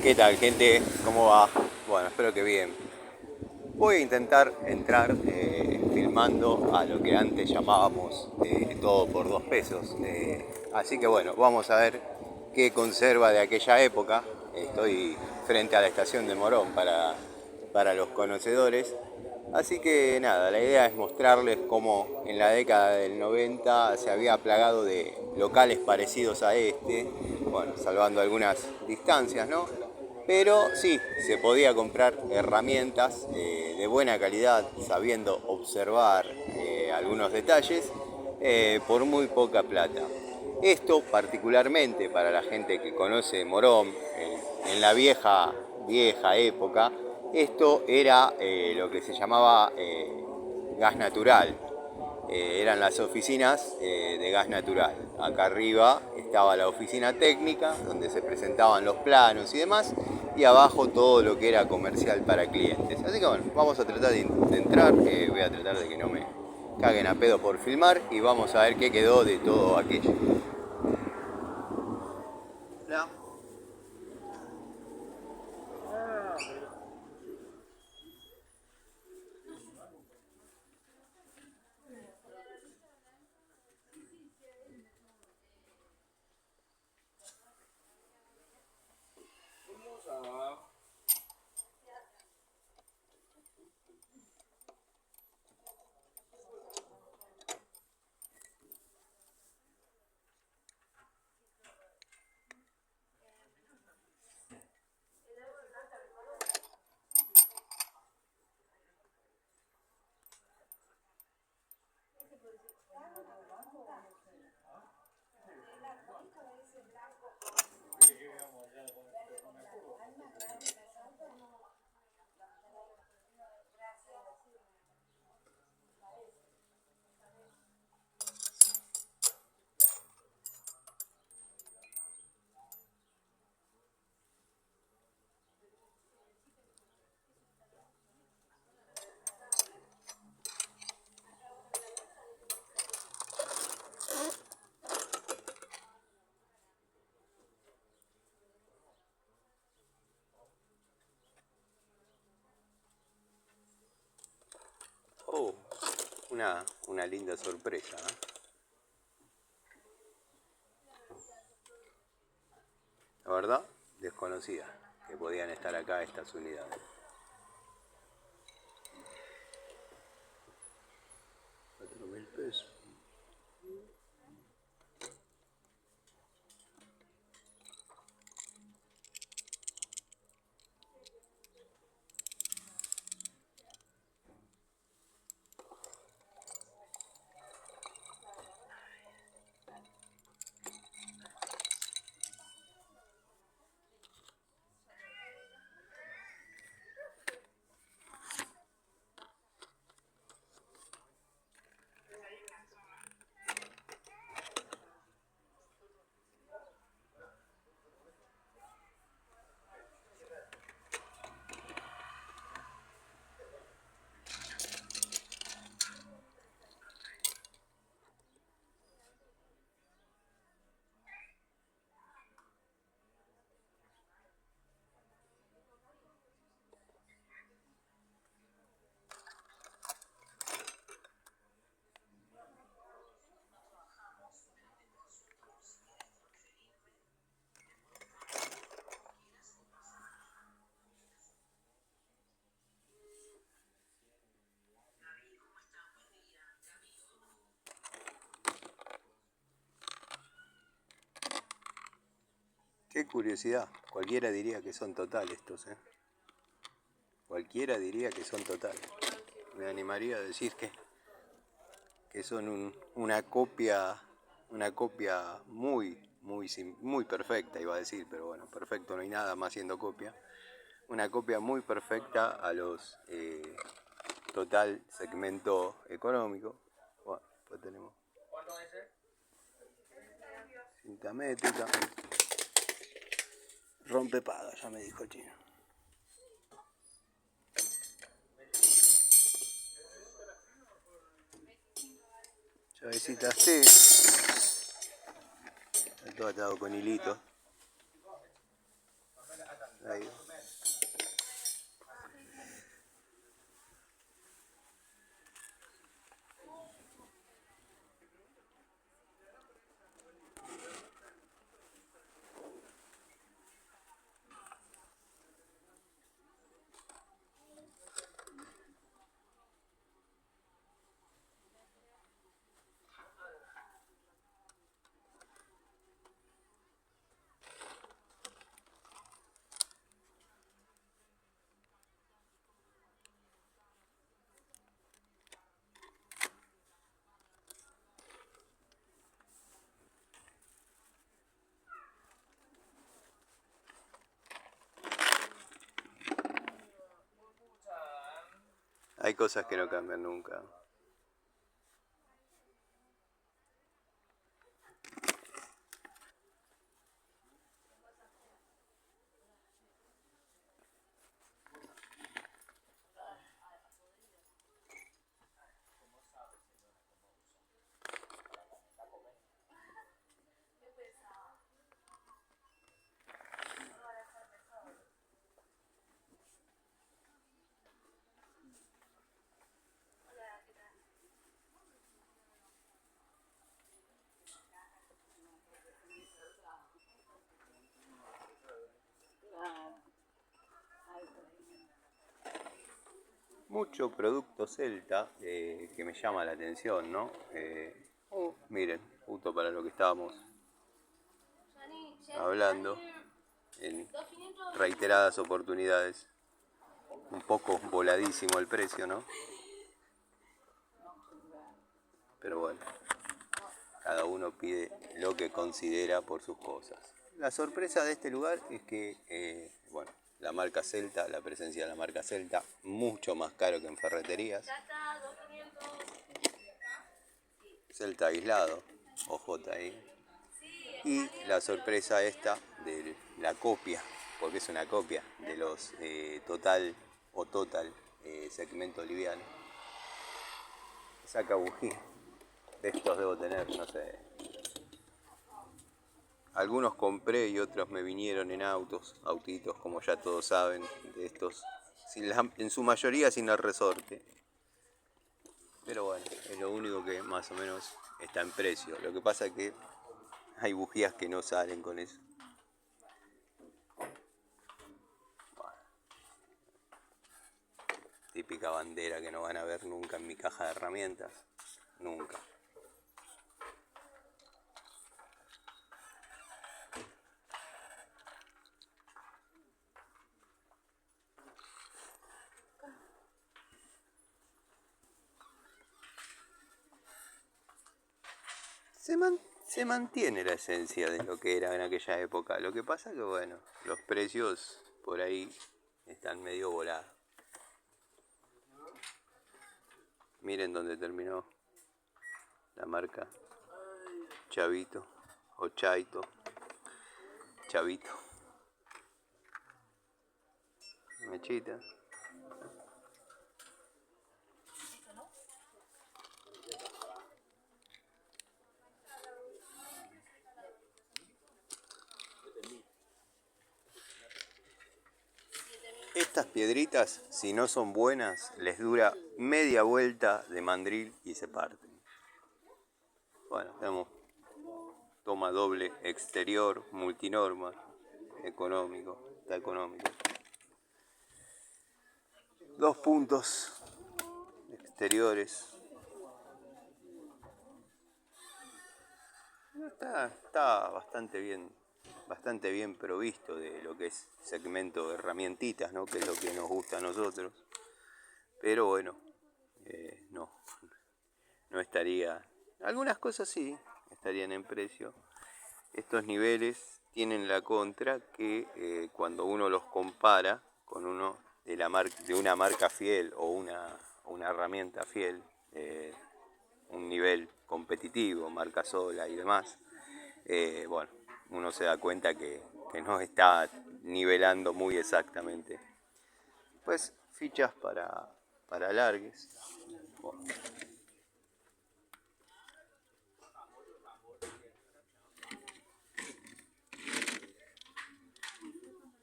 ¿Qué tal, gente? ¿Cómo va? Bueno, espero que bien. Voy a intentar entrar filmando a lo que antes llamábamos todo por 2 pesos. Así que bueno, vamos a ver qué conserva de aquella época. Estoy frente a la estación de Morón para los conocedores. Así que nada, la idea es mostrarles cómo en la década del 90 se había plagado de locales parecidos a este, bueno, salvando algunas distancias, ¿no? Pero sí, se podía comprar herramientas de buena calidad, sabiendo observar algunos detalles, por muy poca plata. Esto particularmente para la gente que conoce Morón, en la vieja época, esto era lo que se llamaba gas natural. Eran las oficinas de gas natural. Acá arriba estaba la oficina técnica, donde se presentaban los planos y demás, y abajo todo lo que era comercial para clientes. Así que bueno, vamos a tratar de entrar, voy a tratar de que no me caguen a pedo por filmar, y vamos a ver qué quedó de todo aquello. Hola. Oh, una linda sorpresa, ¿eh? La verdad, desconocida que podían estar acá estas unidades. 4.000 pesos. Qué curiosidad, cualquiera diría que son total estos, ¿eh? Cualquiera diría que son total. Me animaría a decir que son una copia muy perfecta, iba a decir, pero bueno, perfecto no hay nada más siendo copia. Una copia muy perfecta a los total segmento económico. Bueno, pues tenemos cinta métrica, rompepaga, ya me dijo el chino. Llavecitas T, está todo atado con hilito. Ahí. Hay cosas que no cambian nunca. Mucho producto celta que me llama la atención, ¿no? Miren, justo para lo que estábamos hablando, en reiteradas oportunidades, un poco voladísimo el precio, ¿no? Pero bueno, cada uno pide lo que considera por sus cosas. La sorpresa de este lugar es que, bueno, la marca Celta, la presencia de la marca Celta, mucho más caro que en ferreterías. Celta aislado, OJ ahí. Y la sorpresa esta de la copia, porque es una copia de los Total segmento liviano. Saca bujía. De estos debo tener, no sé. Algunos compré y otros me vinieron en autitos, como ya todos saben, de estos, en su mayoría sin el resorte. Pero bueno, es lo único que más o menos está en precio. Lo que pasa es que hay bujías que no salen con eso. Bueno, típica bandera que no van a ver nunca en mi caja de herramientas. Nunca. Se mantiene la esencia de lo que era en aquella época. Lo que pasa que, bueno, los precios por ahí están medio volados. Miren dónde terminó la marca Chavito o Chaito. Chavito. Mechita. Estas piedritas, si no son buenas, les dura media vuelta de mandril y se parten. Bueno, tenemos toma doble exterior, multinorma, económico, está económico. 2 puntos exteriores. Está bastante bien provisto de lo que es segmento de herramientitas, ¿no? Que es lo que nos gusta a nosotros. Pero bueno, no estaría. Algunas cosas sí estarían en precio. Estos niveles tienen la contra que cuando uno los compara con uno de una marca fiel o una herramienta fiel, un nivel competitivo, marca sola y demás, bueno, uno se da cuenta que no está nivelando muy exactamente. Pues fichas para alargues. Bueno.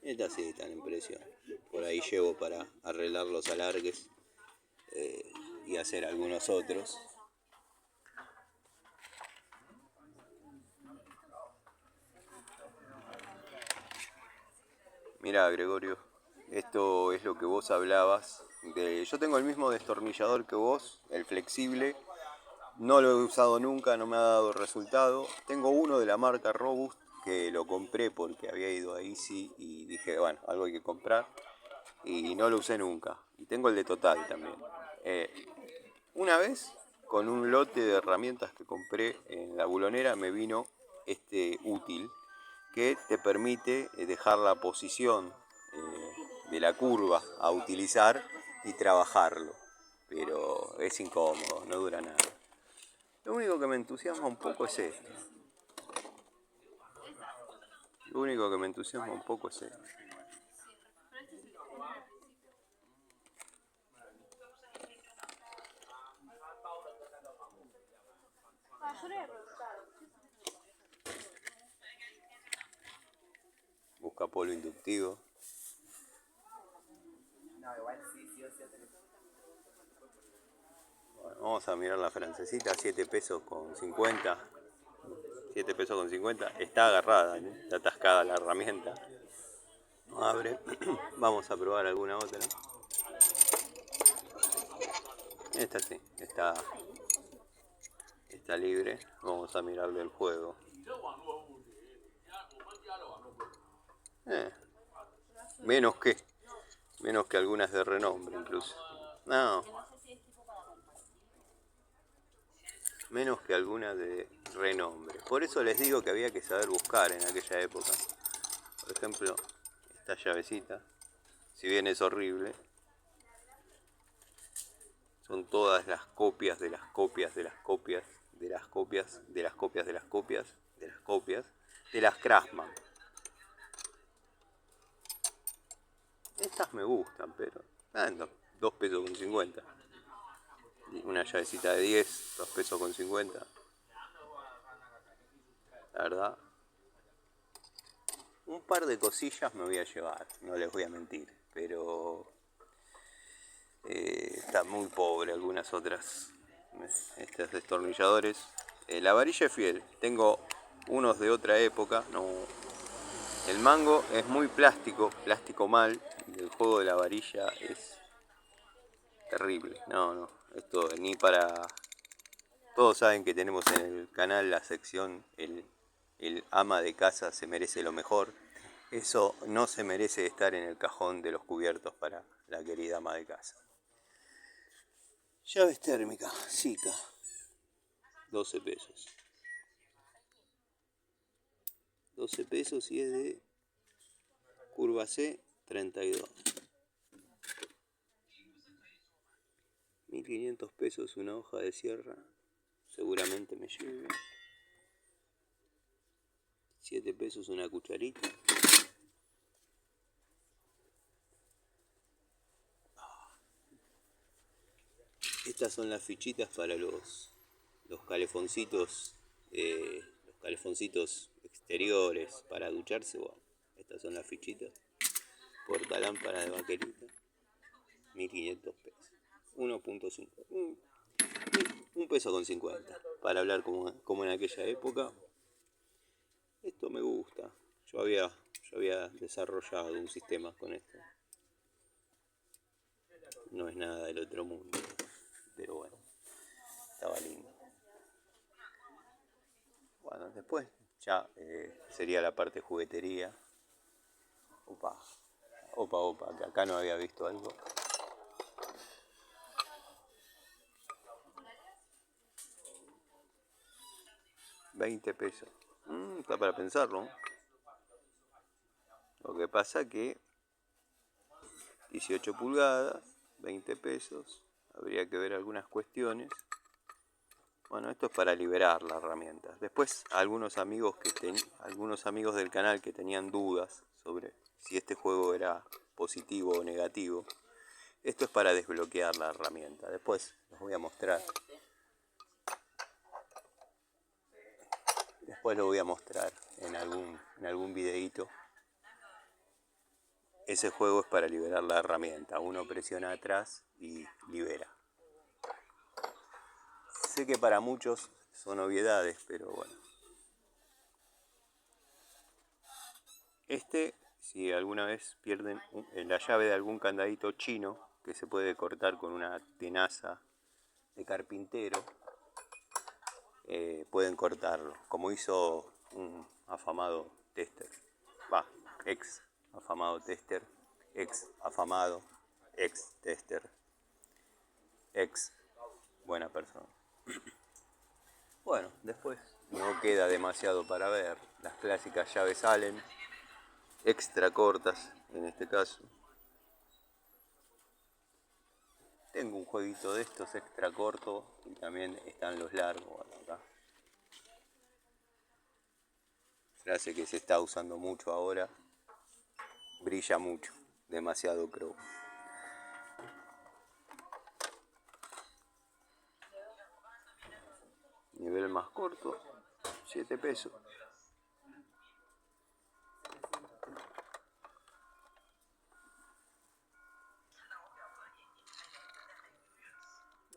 Estas sí están en precio. Por ahí llevo para arreglar los alargues y hacer algunos otros. Mirá, Gregorio, esto es lo que vos hablabas. Yo tengo el mismo destornillador que vos, el flexible. No lo he usado nunca, no me ha dado resultado. Tengo uno de la marca Robust que lo compré porque había ido a Easy y dije, bueno, algo hay que comprar. Y no lo usé nunca. Y tengo el de Total también. Una vez, con un lote de herramientas que compré en la bulonera, me vino este útil que te permite dejar la posición de la curva a utilizar y trabajarlo. Pero es incómodo, no dura nada. Lo único que me entusiasma un poco es esto. Lo único que me entusiasma un poco es esto. Busca polo inductivo. Bueno, vamos a mirar la francesita, 7 pesos con 50. 7 pesos con 50. Está agarrada, ¿eh? Está atascada la herramienta. No abre. Vamos a probar alguna otra. Esta sí, está libre. Vamos a mirarle el juego. Eh, menos que algunas de renombre incluso. No, menos que algunas de renombre. Por eso les digo que había que saber buscar en aquella época. Por ejemplo, esta llavecita, si bien es horrible, son todas las copias de las copias de las copias de las copias de las copias de las copias de las copias de las Craftsman. Estas me gustan, pero 2 pesos con 50. Una llavecita de 10, 2 pesos con 50. La verdad, un par de cosillas me voy a llevar, no les voy a mentir, pero está muy pobre algunas otras. Estos destornilladores. La varilla es fiel, tengo unos de otra época. No, el mango es muy plástico mal, y el juego de la varilla es terrible. No, esto ni para... Todos saben que tenemos en el canal la sección el ama de casa se merece lo mejor. Eso no se merece estar en el cajón de los cubiertos para la querida ama de casa. Llaves térmicas, Sika, 12 pesos. 12 pesos y es de curva C, 32. 1500 pesos una hoja de sierra, seguramente me lleve. 7 pesos una cucharita. Estas son las fichitas para los calefoncitos, exteriores para ducharse. Bueno, estas son las fichitas. Portalámpara de baquelita, 1500 pesos. 1.5. Un peso con 50. Para hablar como en aquella época. Esto me gusta. Yo había desarrollado un sistema con esto. No es nada del otro mundo. Pero bueno, estaba lindo. Bueno, después ya sería la parte juguetería. Opa, que acá no había visto algo. $20. Está para pensarlo. Lo que pasa que 18 pulgadas, 20 pesos. Habría que ver algunas cuestiones. Bueno, esto es para liberar la herramienta. Después algunos amigos del canal que tenían dudas sobre si este juego era positivo o negativo. Esto es para desbloquear la herramienta. Después los voy a mostrar. Después lo voy a mostrar en algún videíto. ese juego es para liberar la herramienta. Uno presiona atrás y libera. Sé que para muchos son obviedades, pero bueno. Si alguna vez pierden la llave de algún candadito chino, que se puede cortar con una tenaza de carpintero, pueden cortarlo, como hizo un afamado tester, ex afamado tester, ex afamado, ex tester, ex buena persona. Bueno, después no queda demasiado para ver, las clásicas llaves Allen, extra cortas en este caso. Tengo un jueguito de estos extra cortos y también están los largos acá. Frase que se está usando mucho ahora. Brilla mucho, demasiado cromo. Nivel más corto, 7 pesos.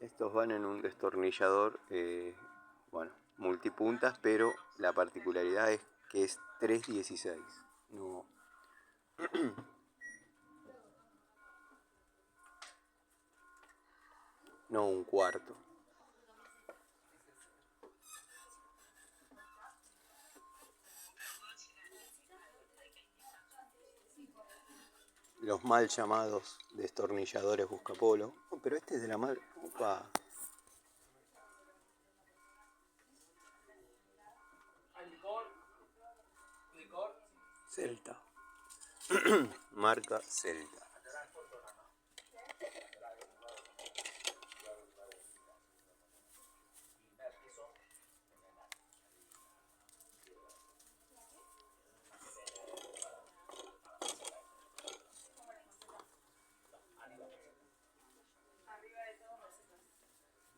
Estos van en un destornillador, multipuntas, pero la particularidad es que es 316. No. No un cuarto. Los mal llamados destornilladores buscapolo. Oh, pero este es de la mal... Opa. Celta. Marca Celta.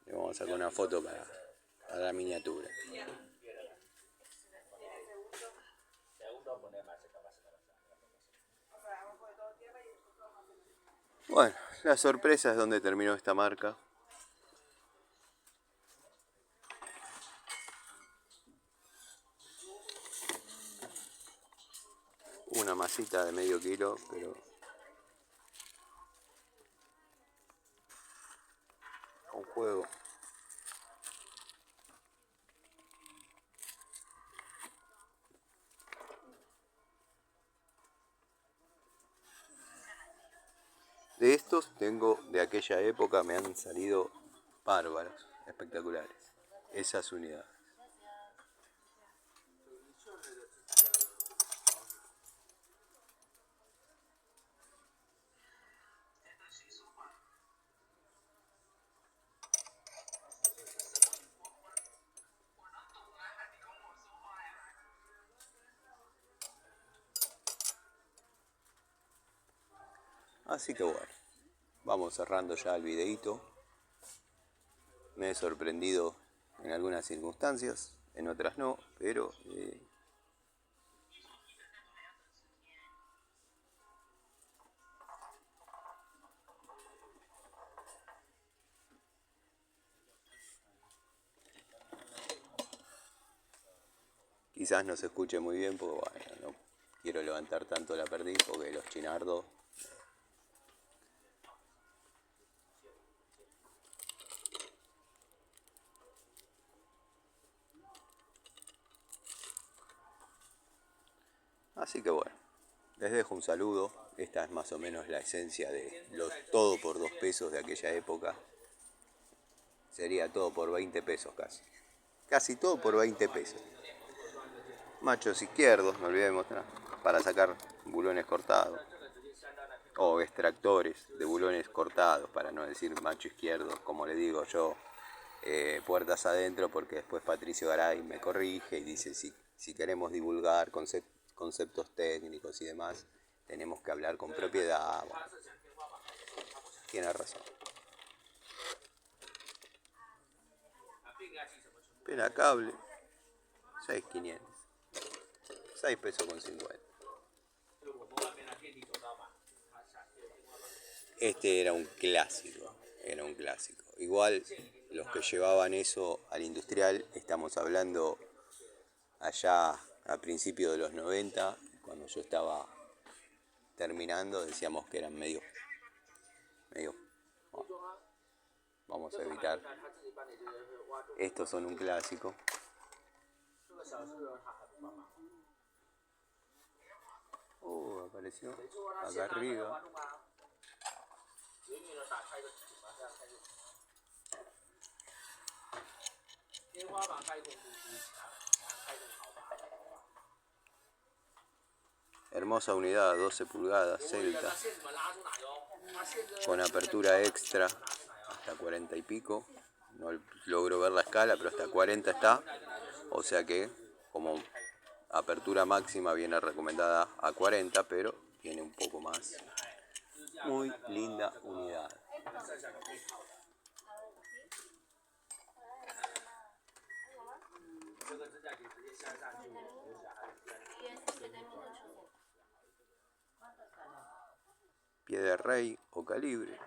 Le vamos a sacar una foto para la miniatura. Bueno, la sorpresa es donde terminó esta marca. Una masita de medio kilo, pero un juego. De estos tengo, de aquella época me han salido bárbaros, espectaculares, esas unidades. Así que bueno, vamos cerrando ya el videito. Me he sorprendido en algunas circunstancias, en otras no, pero quizás no se escuche muy bien porque bueno, no quiero levantar tanto la perdiz porque los chinardos. Así que bueno, les dejo un saludo. Esta es más o menos la esencia de todo por 2 pesos de aquella época. Sería todo por 20 pesos casi. Casi todo por 20 pesos. Machos izquierdos, me olvidé de mostrar, para sacar bulones cortados. O extractores de bulones cortados, para no decir macho izquierdo, como le digo yo. Puertas adentro, porque después Patricio Garay me corrige y dice si queremos divulgar conceptos técnicos y demás, tenemos que hablar con propiedad. Bueno, tiene razón. Pela cable, 6.500. 6 pesos con 50. Este era un clásico, era un clásico. Igual los que llevaban eso al industrial, estamos hablando allá a principios de los 90, cuando yo estaba terminando, decíamos que eran medio, vamos a evitar. Estos son un clásico. Apareció acá arriba. Hermosa unidad, 12 pulgadas, Celta, con apertura extra hasta 40 y pico. No logro ver la escala, pero hasta 40 está. O sea que como apertura máxima viene recomendada a 40, pero tiene un poco más. Muy linda unidad. Pie de rey o calibre.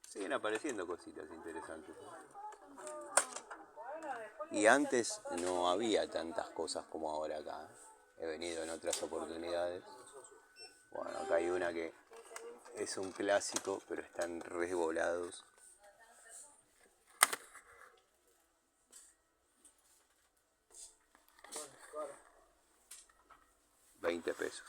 Siguen apareciendo cositas interesantes. Y antes no había tantas cosas como ahora acá. He venido en otras oportunidades. Bueno, acá hay una que es un clásico, pero están resvolados. $20.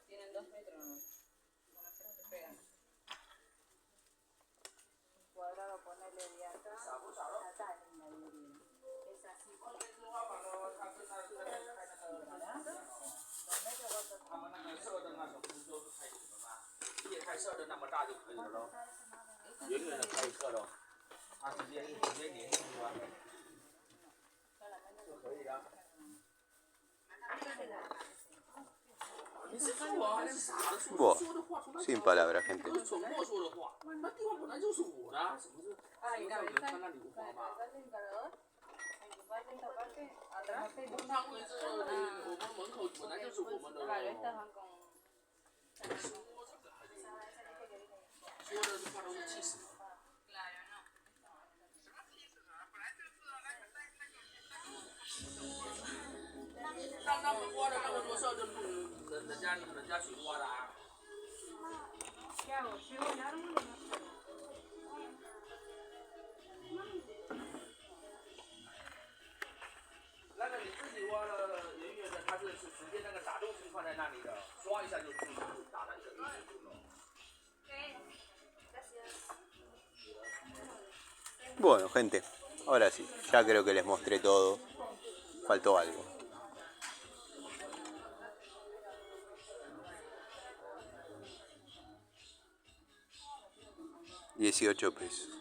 Tienen 2 metros. Cuadrado, ponerle de acá. Es así. 液态设的那么大就可以了喽，远远的可以设喽，它直接粘进去完美就可以了。你是说我还是傻的说的话从来 Sin palabras, gente. 都是纯默说的话，那地方本来就是我的，什么是什么叫人看那里无妨嘛？他位置我们门口本来就是我们的喽。说的话都是气死了。让他们挖了那么多设，就不人家去挖的啊。那个你自己挖了远远的，它是直接那个打洞是放在那里的，刷一下就打了一个圆形洞了。Bueno, gente, ahora sí, ya creo que les mostré todo. Faltó algo. 18 pesos.